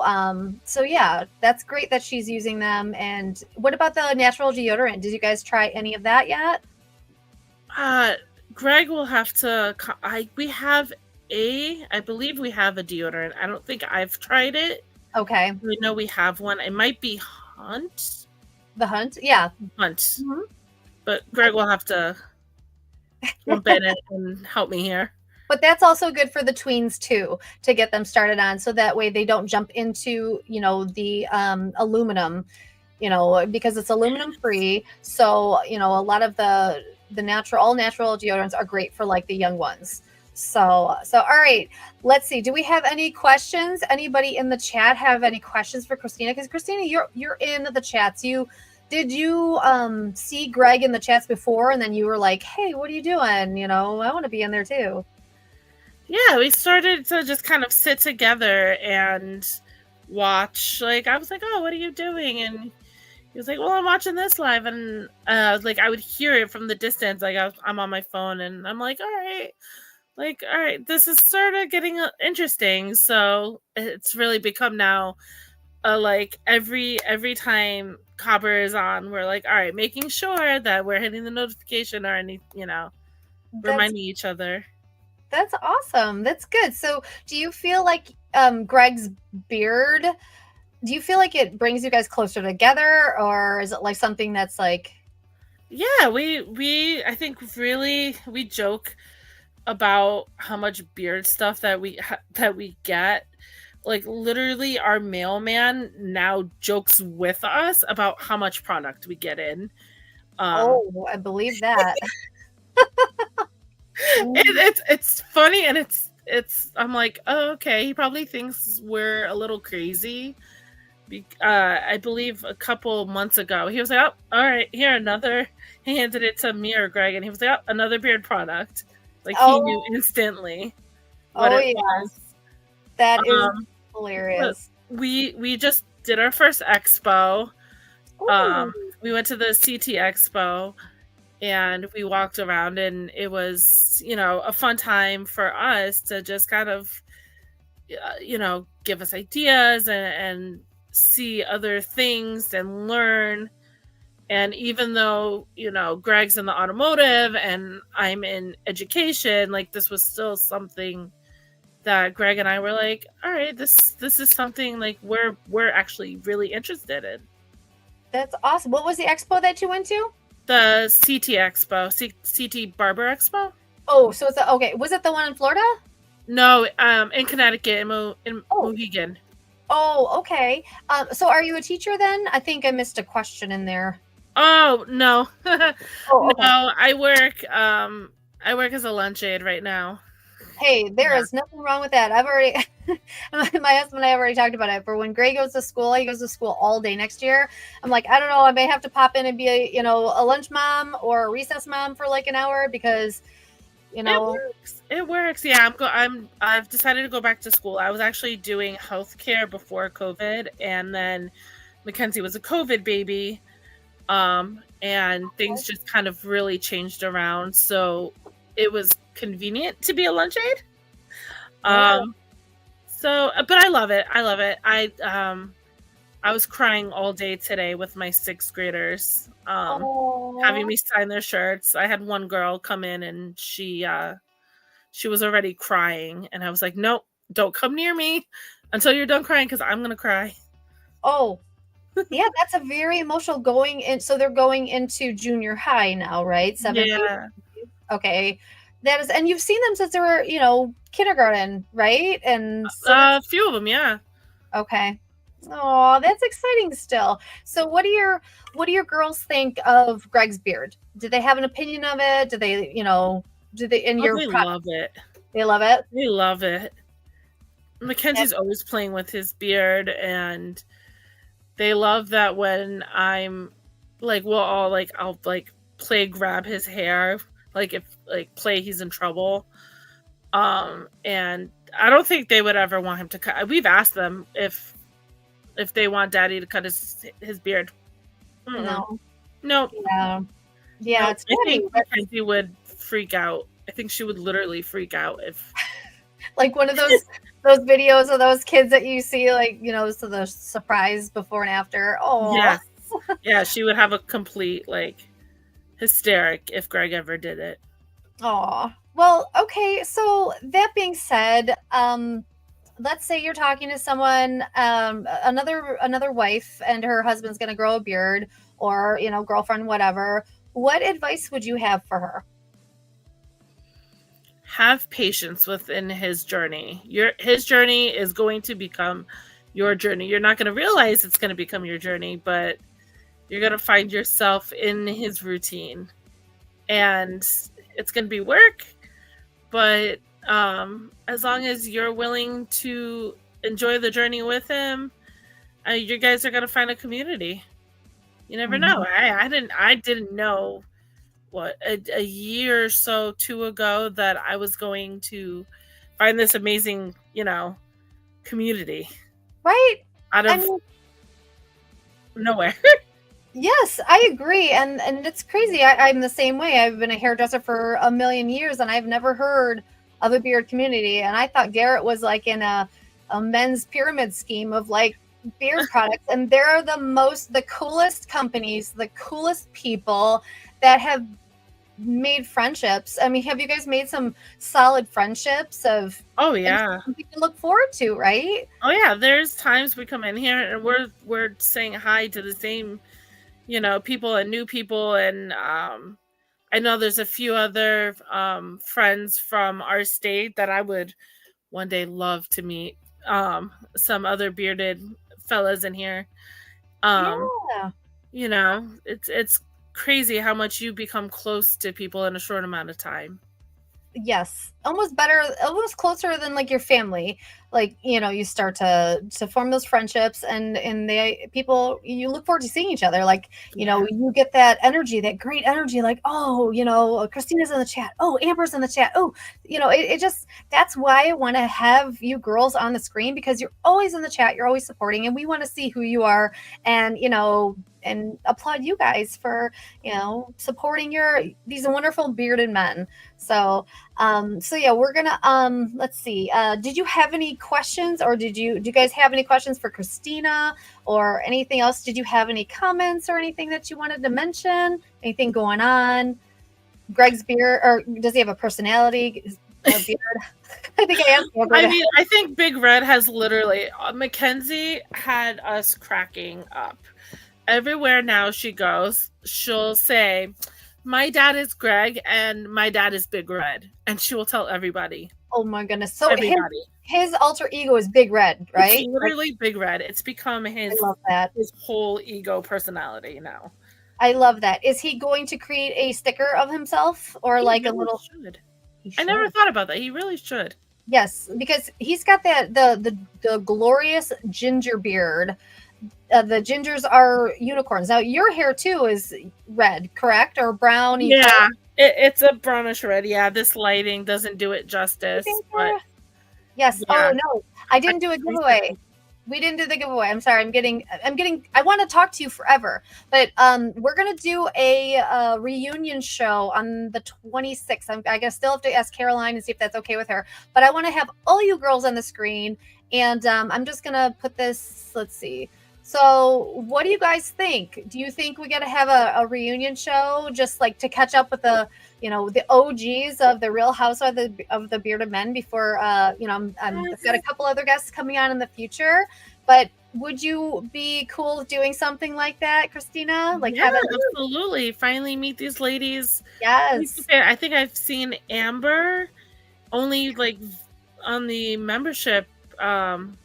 yeah, that's great that she's using them. And what about the natural deodorant? Did you guys try any of that yet? uh Greg will have to I believe we have a deodorant. I don't think I've tried it. Okay. We know we have one. It might be Hunt. The Hunt? Yeah. Hunt. Mhm. But Greg will have to jump in and help me here. But that's also good for the tweens too, to get them started on, so that way they don't jump into, the aluminum, because it's aluminum free. So, a lot of the all natural deodorants are great for like the young ones. So all right, let's see. Do we have any questions? Anybody in the chat have any questions for Christina? Because Christina, you're in the chats. Did you see Greg in the chats before, and then you were like, hey, what are you doing? I want to be in there too. Yeah, we started to just kind of sit together and watch. Like, I was like, oh, what are you doing? And he was like, well, I'm watching this live. And like, I would hear it from the distance. Like, I'm on my phone, and I'm like, all right, this is sort of getting interesting. So it's really become now like every time Copper is on, we're like, all right, making sure that we're hitting the notification or any, That's reminding each other. That's awesome. That's good. So, do you feel like Greg's beard? Do you feel like it brings you guys closer together, or is it like something that's like? Yeah, we I think really we joke about how much beard stuff that we get. Like, literally, our mailman now jokes with us about how much product we get in. Oh, I believe that. It's funny, and it's I'm like, oh, okay, he probably thinks we're a little crazy. I believe a couple months ago he was like, oh, all right, here, another. He handed it to me or Greg, and he was like, oh, another beard product. Like, he knew Oh, instantly what oh it yeah, was. that is um but hilarious. we just did our first expo. Ooh, We went to the CT expo, and we walked around, and it was, a fun time for us to just kind of, give us ideas and see other things and learn. And even though, Greg's in the automotive and I'm in education, like, this was still something that Greg and I were like, all right, this is something like we're actually really interested in. that's awesome. What was the expo that you went to? The CT Expo, CT Barber Expo. Oh, so okay. Was it the one in Florida? No, in Connecticut, in Oh, Mohegan. Oh, okay. So are you a teacher then? I think I missed a question in there. Oh, no. Oh, No, okay. I work as a lunch aide right now. Hey, there Yeah. is nothing wrong with that. I've already, my husband and I have already talked about it. For when Gray goes to school, he goes to school all day next year. I'm like, I don't know, I may have to pop in and be a lunch mom or a recess mom for like an hour because, you It know, works. It works. Yeah, I've decided to go back to school. I was actually doing healthcare before COVID, and then Mackenzie was a COVID baby. And things just kind of really changed around. So it was convenient to be a lunch aide. yeah. Um, but I love it. I love it. I was crying all day today with my sixth graders, having Oh, me sign their shirts. I had one girl come in and she was already crying, and I was like, "Nope, don't come near me until you're done crying, because I'm gonna cry." oh, yeah, that's a very emotional going in. So they're going into junior high now, right? Seventh, eighth. Yeah, Okay. That is, and you've seen them since they were, kindergarten, right? And so that's a few of them, yeah. okay. Oh, that's exciting still. So what do your girls think of Greg's beard? Do they have an opinion of it? Do they in Oh, your they love it. they love it? They love it. Yep. Mackenzie's always playing with his beard, and they love that when I'm like, we'll all like, I'll like play grab his hair, like if like play he's in trouble. And I don't think they would ever want him to cut. We've asked them if they want Daddy to cut his beard. Mm-mm. No. Nope, Yeah. Yeah, nope. it's I think funny. Mackenzie would freak out. I think she would literally freak out if. Like one of those videos of those kids that you see, like, so the surprise before and after. Oh. Yes, yeah, she would have a complete like hysteric if Greg ever did it. Oh. Well, okay, so that being said, let's say you're talking to someone, another wife, and her husband's going to grow a beard, or girlfriend, whatever. What advice would you have for her? Have patience within his journey. His journey is going to become your journey. You're not going to realize it's going to become your journey, but you're going to find yourself in his routine. And it's going to be work, but as long as you're willing to enjoy the journey with him, you guys are going to find a community. You never know. Mhm. I didn't know what a year or so two ago that I was going to find this amazing, community Right? out I of mean, nowhere. yes, I agree, and it's crazy. I'm the same way. I've been a hairdresser for a million years, and I've never heard of a beard community. And I thought Garrett was like in a men's pyramid scheme of like beard products. And they're the coolest companies, the coolest people that have made friendships. I mean, have you guys made some solid friendships of Oh and yeah. something to look forward to, right? Oh yeah, there's times we come in here and we're saying hi to the same, people and new people, and I know there's a few other friends from our state that I would one day love to meet. Some other bearded fellas in here. Um, Yeah. it's crazy how much you become close to people in a short amount of time. Yes, almost better, almost closer than like your family. Like, you start to form those friendships, and they people, you look forward to seeing each other. Like, Yeah. you get that energy, that great energy, like, oh, Christina's in the chat, oh, Amber's in the chat, oh, it just, that's why I want to have you girls on the screen, because you're always in the chat, you're always supporting, and we want to see who you are, and and applaud you guys for supporting these wonderful bearded men. So yeah, we're gonna let's see. Did you have any questions, or do you guys have any questions for Christina or anything else? Did you have any comments or anything that you wanted to mention? Anything going on? Greg's beard, or does he have a personality? A beard? I think I asked I Amber. mean, I think Big Red has literally Mackenzie had us cracking up. Everywhere now she goes, she'll say, "My dad is Greg and my dad is Big Red," and she will tell everybody. Oh my goodness. So everybody. his alter ego is Big Red, It's right? Like, literally Big Red. It's become I love that. his whole ego personality now. I love that. Is he going to create a sticker of himself or He like a really little? should. He I never should. thought about that. He really should. Yes, because he's got that the glorious ginger beard. The gingers are unicorns. Now your hair too is red, correct, or browny color? Yeah, it's a brownish red. Yeah, this lighting doesn't do it justice, but Yes. yeah, Oh no, I I didn't do a giveaway. recently. We didn't do the giveaway. I'm sorry. I want to talk to you forever, but we're gonna do a reunion show on the 26th. I guess still have to ask Caroline and see if that's okay with her. But I want to have all you girls on the screen, and I'm just gonna put this. Let's see. So, what do you guys think? Do you think we got to have a reunion show just like to catch up with the OGs of the Real Housewives of the Bearded Men before I've got a couple other guests coming on in the future, but would you be cool doing something like that, Christina? Like Yeah, having absolutely. Finally meet these ladies. yes. I think I've seen Amber only like on the membership.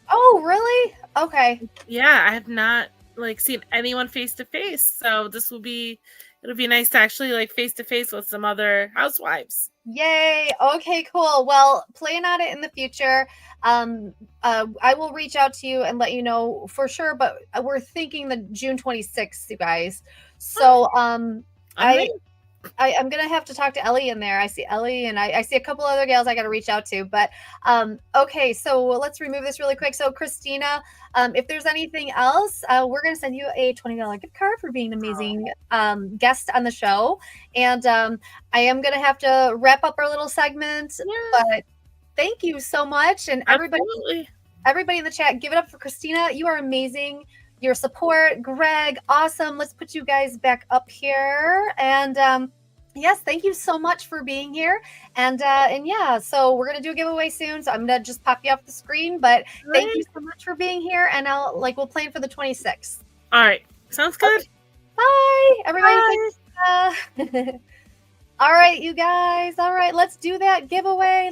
Oh, really? Okay. Yeah, I have not like seen anyone face to face. So it'll be nice to actually like face to face with some other housewives. Yay. Okay, cool. Well, plan on it in the future. I will reach out to you and let you know for sure, but we're thinking the June 26th, you guys. So, I'm I ready. I'm gonna have to talk to Ellie in there. I see Ellie and I see a couple other gals I gotta reach out to. But okay, so let's remove this really quick. So Christina, if there's anything else, we're gonna send you a $20 gift card for being an amazing guest on the show. And I am gonna have to wrap up our little segment, Yeah, but thank you so much. And absolutely. everybody in the chat, give it up for Christina. You are amazing. Your support, Greg, awesome. Let's put you guys back up here. And yes, thank you so much for being here. And yeah, so we're gonna do a giveaway soon. So I'm gonna just pop you off the screen. But thank you Right. so much for being here. And we'll plan for the 26th. All right. Sounds good. Okay. Bye, everybody. Bye. Thanks. All right, you guys. All right, let's do that giveaway.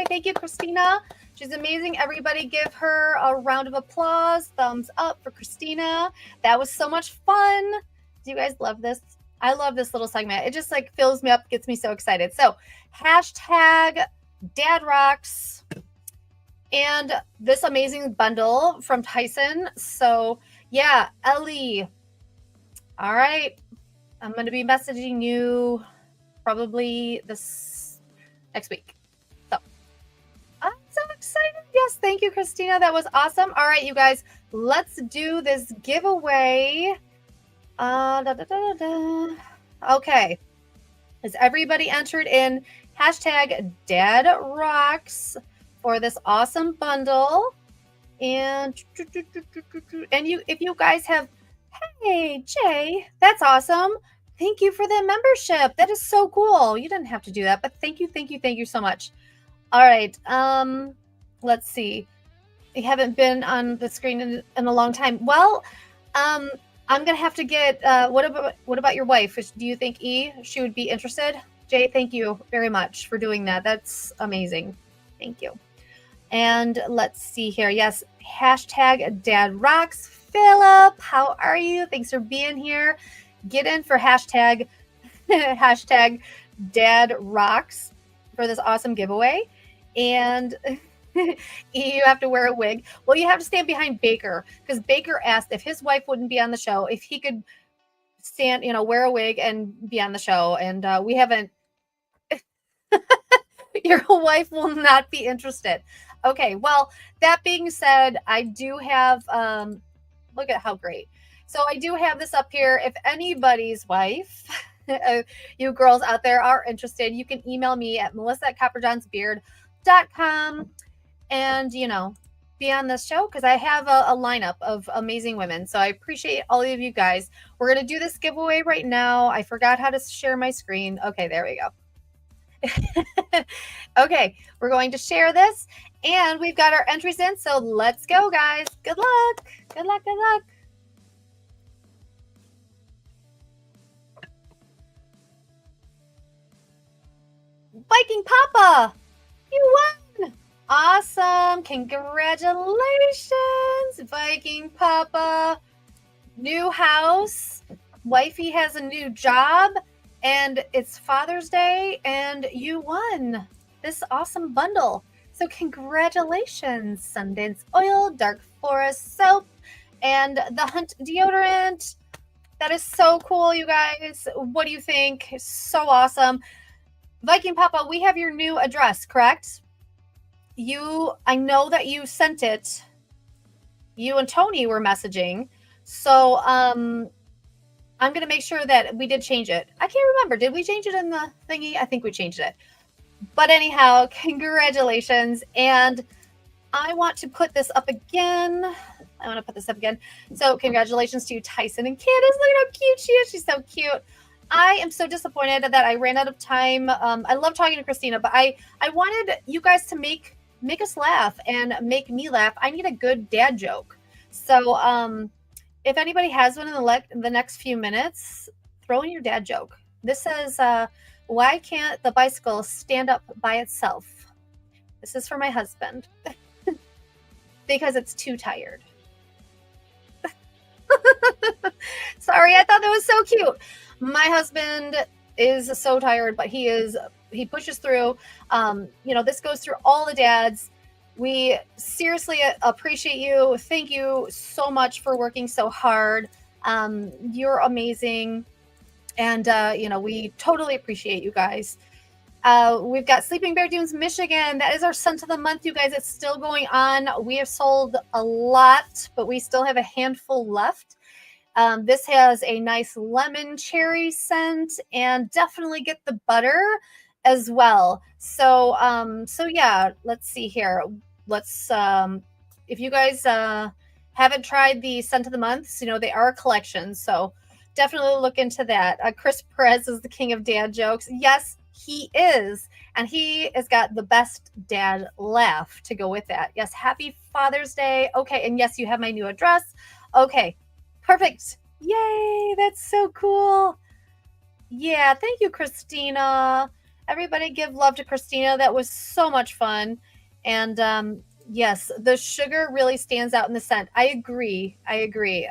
Thank you, Christina. She's amazing. Everybody give her a round of applause. Thumbs up for Christina. That was so much fun. Do you guys love this? I love this little segment. It just like fills me up, gets me so excited. So hashtag Dad Rocks and this amazing bundle from Tyson. So yeah, Ellie. All right. I'm going to be messaging you probably this next week. So I'm so excited. Yes, thank you, Christina. That was awesome. All right, you guys, let's do this giveaway. Okay. Is everybody entered in hashtag Dad Rocks for this awesome bundle? And if you guys have, hey Jay, that's awesome. Thank you for the membership. That is so cool. You didn't have to do that, but thank you so much. All right. Let's see. You haven't been on the screen in a long time. Well, I'm gonna have to get. What about your wife? Do you think she would be interested? Jay, thank you very much for doing that. That's amazing. Thank you. And let's see here. Yes, hashtag Dad Rocks. Philip, how are you? Thanks for being here. Get in for hashtag Dad Rocks for this awesome giveaway. And you have to wear a wig. Well, you have to stand behind Baker because Baker asked if his wife wouldn't be on the show, if he could stand, wear a wig and be on the show. And we haven't. Your wife will not be interested. Okay, well, that being said, I do have look at how great. So I do have this up here. If anybody's wife, you girls out there are interested, you can email me at melissa@copperjohnsbeard.com and be on this show because I have a lineup of amazing women. So I appreciate all of you guys. We're gonna do this giveaway right now. I forgot how to share my screen. Okay, there we go. Okay, we're going to share this and we've got our entries in. So let's go, guys. Good luck. Good luck. Good luck. Viking Papa, you Awesome. Congratulations, Viking Papa. New house. Wifey has a new job. And it's Father's Day, and you won this awesome bundle. So, congratulations, Sundance Oil, Dark Forest Soap, and the Hunt deodorant. That is so cool, you guys. What do you think? So awesome. Viking Papa, we have your new address, correct? I know that you sent it. You and Tony were messaging. So I'm going to make sure that we did change it. I can't remember. Did we change it in the thingy? I think we changed it. But anyhow, congratulations. And I want to put this up again. So congratulations to Tyson and Candace. Look at how cute she is. She's so cute. I am so disappointed that I ran out of time. I love talking to Christina, but I wanted you guys to make us laugh and make me laugh. I need a good dad joke. So if anybody has one in the next few minutes, throw in your dad joke. This says, why can't the bicycle stand up by itself? This is for my husband. Because it's too tired. Sorry, I thought that was so cute. My husband is so tired, but he pushes through. This goes through all the dads. We seriously appreciate you. Thank you so much for working so hard. You're amazing. And, we totally appreciate you guys. We've got Sleeping Bear Dunes, Michigan. That is our scent of the month, you guys. It's still going on. We have sold a lot, but we still have a handful left. This has a nice lemon cherry scent, and definitely get the butter as well. So yeah, let's see here. Let's, if you guys haven't tried the scent of the months, they are a collection. So definitely look into that. Chris Perez is the king of dad jokes. Yes, he is. And he has got the best dad laugh to go with that. Yes, happy Father's Day. Okay, and yes, you have my new address. Okay, perfect. Yay, that's so cool. Yeah, thank you, Christina. Everybody give love to Christina. That was so much fun. And yes, the sugar really stands out in the scent. I agree.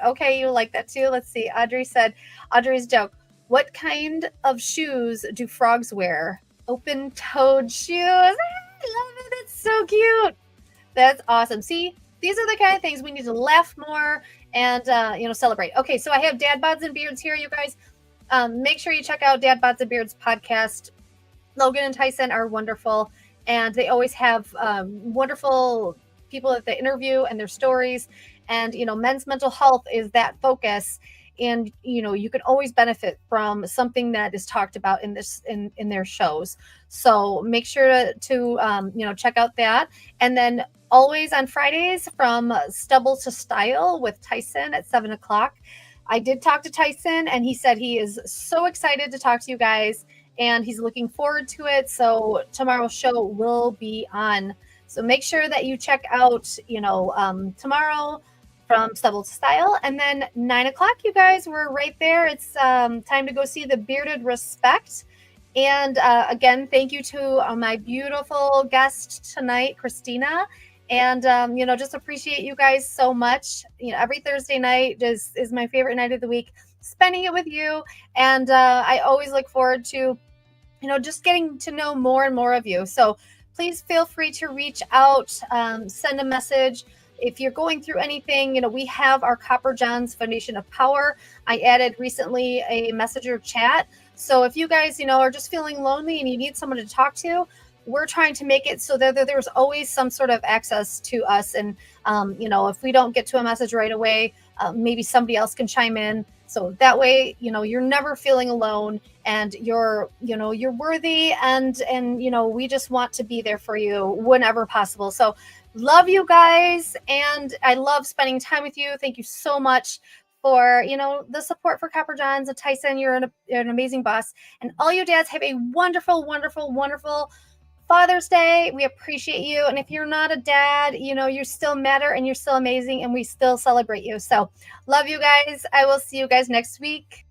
Okay, you like that too? Let's see. Audrey's joke. What kind of shoes do frogs wear? Open-toed shoes. I love it. That's so cute. That's awesome. See, these are the kind of things we need to laugh more and celebrate. Okay, so I have Dad Bods and Beards here, you guys. Make sure you check out Dad Bods and Beards podcast. Logan and Tyson are wonderful, and they always have wonderful people that they interview and their stories. And men's mental health is that focus. And you can always benefit from something that is talked about in their shows. So make sure to check out that. And then always on Fridays from Stubble to Style with Tyson at 7:00. I did talk to Tyson, and he said he is so excited to talk to you guys, and he's looking forward to it. So tomorrow's show will be on. So make sure that you check out tomorrow from Stubble to Style. And then 9:00, you guys, we're right there. It's time to go see the Bearded Respect. And again, thank you to my beautiful guest tonight, Christina. And just appreciate you guys so much. Every Thursday night is my favorite night of the week, spending it with you. And I always look forward to just getting to know more and more of you. So please feel free to reach out, send a message. If you're going through anything, we have our Copper John's Foundation of Power. I added recently a messenger chat. So if you guys, are just feeling lonely and you need someone to talk to, we're trying to make it so that there's always some sort of access to us. And, if we don't get to a message right away, maybe somebody else can chime in. So that way, you're never feeling alone, and you're worthy, and we just want to be there for you whenever possible. So love you guys, and I love spending time with you. Thank you so much for the support for Copper Johns. And Tyson, you're an amazing boss, and all you dads have a wonderful, wonderful, wonderful Father's Day. We appreciate you. And if you're not a dad, you still matter, and you're still amazing, and we still celebrate you. So love you guys. I will see you guys next week.